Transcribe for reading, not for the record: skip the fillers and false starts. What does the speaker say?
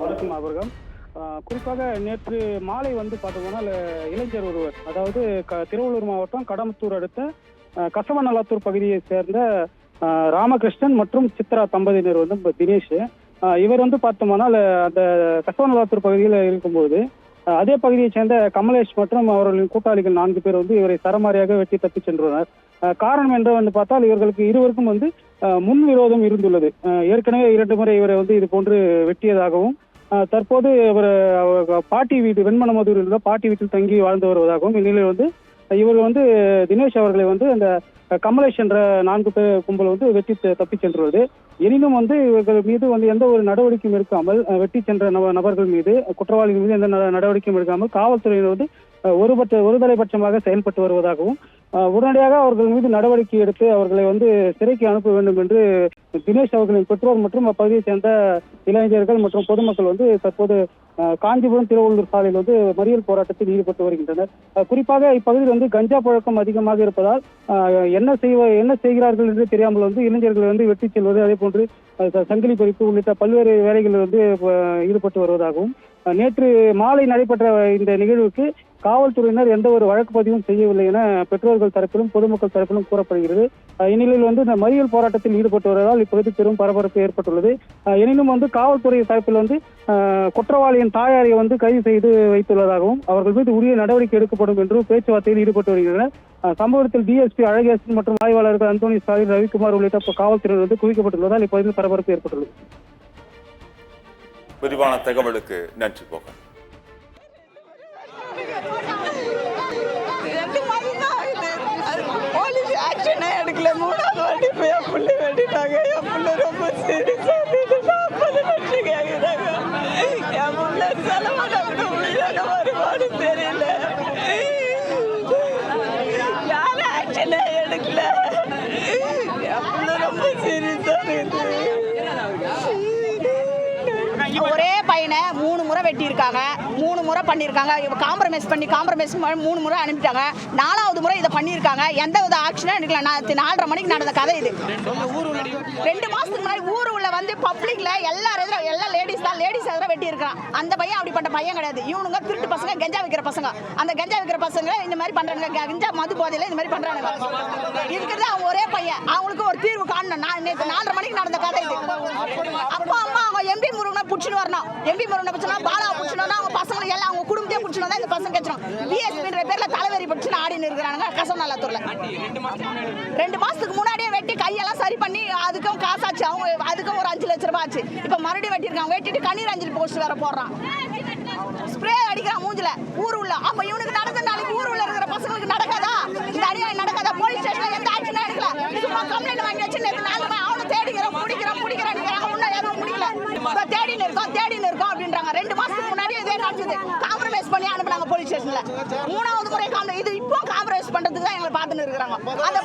வணக்கம் அவர்கள். குறிப்பாக நேற்று மாலை பார்த்தோம்னா இளைஞர் ஒருவர், அதாவது திருவள்ளூர் மாவட்டம் கடம்பத்தூர் அடுத்த கசவநல்லாத்தூர் பகுதியை சேர்ந்த ராமகிருஷ்ணன் மற்றும் சித்ரா தம்பதியினர் தினேஷ். இவர் பார்த்தோம்னா அந்த கசவநல்லாத்தூர் பகுதியில் இருக்கும்போது அதே பகுதியை சேர்ந்த கமலேஷ் மற்றும் அவர்களின் கூட்டாளிகள் 4 பேர் இவரை சரமாரியாக வெட்டி தப்பி சென்றுள்ளனர். காரணம் என்று பார்த்தால் இவர்களுக்கு இருவருக்கும் முன் விரோதம் இருந்துள்ளது. ஏற்கனவே 2 முறை இவரை இது போன்று வெட்டியதாகவும், தற்போது இவர் பாட்டி வீட்டு வெண்மனமதுரில் உள்ள பாட்டி வீட்டில் தங்கி வாழ்ந்து வருவதாகவும், இந்நிலையில் இவர் தினேஷ் அவர்களை அந்த கமலேஷ் என்ற 4 பேர் கும்பல் வெட்டி தப்பி சென்றுள்ளது. எனினும் இவர்கள் மீது எந்த ஒரு நடவடிக்கையும் எடுக்காமல், வெட்டி சென்ற நபர்கள் மீது, குற்றவாளிகள் மீது எந்த நடவடிக்கையும் எடுக்காமல் காவல்துறையினர் ஒருதலைபட்சமாக செயல்பட்டு வருவதாகவும், உடனடியாக அவர்கள் மீது நடவடிக்கை எடுத்து அவர்களை சிறைக்கு அனுப்ப வேண்டும் என்று தினேஷ் அவர்களின் பெற்றோர் மற்றும் அப்பகுதியை சேர்ந்த இளைஞர்கள் மற்றும் பொதுமக்கள் தற்போது காஞ்சிபுரம் திருவள்ளூர் சாலையில் மறியல் போராட்டத்தில் ஈடுபட்டு வருகின்றனர். குறிப்பாக இப்பகுதியில் கஞ்சா பழக்கம் அதிகமாக இருப்பதால் என்ன செய்கிறார்கள் என்று தெரியாமல் இளைஞர்கள் வெட்டி செல்வது, அதே போன்று சங்கிலி பறிப்பு உள்ளிட்ட பல்வேறு வேலைகளில் ஈடுபட்டு வருவதாகவும், நேற்று மாலை நடைபெற்ற இந்த நிகழ்வுக்கு காவல்துறையினர் எந்த ஒரு வழக்கு பதிவும் செய்யவில்லை என பெற்றோர்கள் தரப்பிலும் பொதுமக்கள் தரப்பிலும் கூறப்படுகிறது. இந்நிலையில் இந்த மறியல் போராட்டத்தில் ஈடுபட்டு வருவதால் இப்பகுதி பெரும் பரபரப்பு ஏற்பட்டுள்ளது. எனினும் காவல்துறை தரப்பில் குற்றவாளியின் தாயாரை கைது செய்து வைத்துள்ளதாகவும், அவர்கள் மீது உரிய நடவடிக்கை எடுக்கப்படும் என்றும் பேச்சுவார்த்தையில் ஈடுபட்டு வருகின்றனர். சம்பவத்தில் டிஎஸ்பி அழகேசன் மற்றும் ஆய்வாளர்கள் அந்தோணி ஸ்டாலின், ரவிக்குமார் உள்ளிட்ட காவல்துறையினர் குவிக்கப்பட்டுள்ளதால் இப்பகுதியில் பரபரப்பு ஏற்பட்டுள்ளது. விரிவான தகவலுக்கு நன்றி. போக எடுக்கல, 3வது வாட்டி போய் என் புள்ள வெட்டிட்டாங்க. என் புள்ள ரொம்ப சீரியஸா 40 லட்சம் கேட்குறாங்க. என் புள்ள செலவாக உயிரோட வருமானு தெரியல. யாரும் ஆக்ஷனே எடுக்கல. என் புள்ள ரொம்ப சீரியஸா இருக்குது. ஒரே பையனை 3 முறை வெட்டியிருக்காங்க, 3 முறை பண்ணியிருக்காங்க. காம்ப்ரமைஸ் 3 முறை அனுப்பிட்டாங்க. 4வது முறை இதை பண்ணியிருக்காங்க. எந்த வித ஆக்ஷனும் எடுக்கல. 4:30 மணிக்கு நடந்த கதை இது. 2 மாசத்துக்கு முன்னாடி ஊர் உள்ள பப்ளிக்ல எல்லா லேடிஸ் எதிராக வெட்டி இருக்கிறான். அந்த பையன் அப்படிப்பட்ட பையன் கிடையாது. இவனுங்க திருட்டு பசங்க, கஞ்சா விற்கிற பசங்க. அந்த கஞ்சா விற்கிற பசங்க இந்த மாதிரி பண்றாங்க. கஞ்சா மது போதையில இந்த மாதிரி பண்றாங்க. இருக்கிறது அவங்க ஒரே பையன். அவங்களுக்கு ஒரு தீர்வு காணணும். நேற்று 4:30 மணிக்கு நடந்த கதை இது. அப்பா அம்மா அவங்க எம்பி முருகனை பிடிச்சிட்டு வரணும். எம்பி முருகனை பிடிச்சா பாலா பிடிச்சணும். அவங்க பசங்களை எல்லாம் அவங்க குடும்பத்தையே பிடிச்சணும் தான் இந்த பசங்க கேட்கணும். பிஎஸ்பின்ற பேர்ல தலைவரி பிடிச்சுன்னு ஆடின்னு இருக்கிறாங்க கசவநல்லாத்தூர்ல. 2 மாசத்துக்கு முன்னாடியே வெட்டி கையெல்லாம் சரி பண்ணி அதுக்கும் காசாச்சு. அவங்க அதுக்கும் ஒரு 5 லட்சம் ரூபாய் ஆச்சு. இப்ப மறுபடியும் வெட்டிருக்காங்க. வெட்டிட்டு கண்ணீர் அஞ்சலி போஸ்ட் வேற போடுறான். ஸ்ப்ரே அடிக்கிறான் மூஞ்சில ஊர் உள்ள. அப்ப இவனுக்கு நடந்த நாளைக்கு ஊர் உள்ள இருக்கிற பசங்களுக்கு நடக்காதா? இந்த அநியாயம் நடக்காதா? போலீஸ் ஸ்டேஷன்ல எந்த ஆக்ஷனும் எடுக்கல. சும்மா கம்ப்ளைண்ட் வாங்கி வச்சு நேற்று 4 நாள் அவனை தேடிக்கிறோம், பிடிக்கிறோம் ஒன்னும் எதுவும் முடியல. தேடின்னு இருக்கோம் அப்படின்றாங்க. 2 மாசத்துக்கு முன்னாடி இதே நடந்தது. காம்ப்ரமைஸ் பண்ணி அனுப்புனாங்க போலீஸ் ஸ்டேஷன்ல. 3வது முறை இது இப்போ காம்ப்ரமைஸ் பண்றதுக்கு தான் எங்களை பார்த்துன்னு இருக்கிறாங்க. அந்த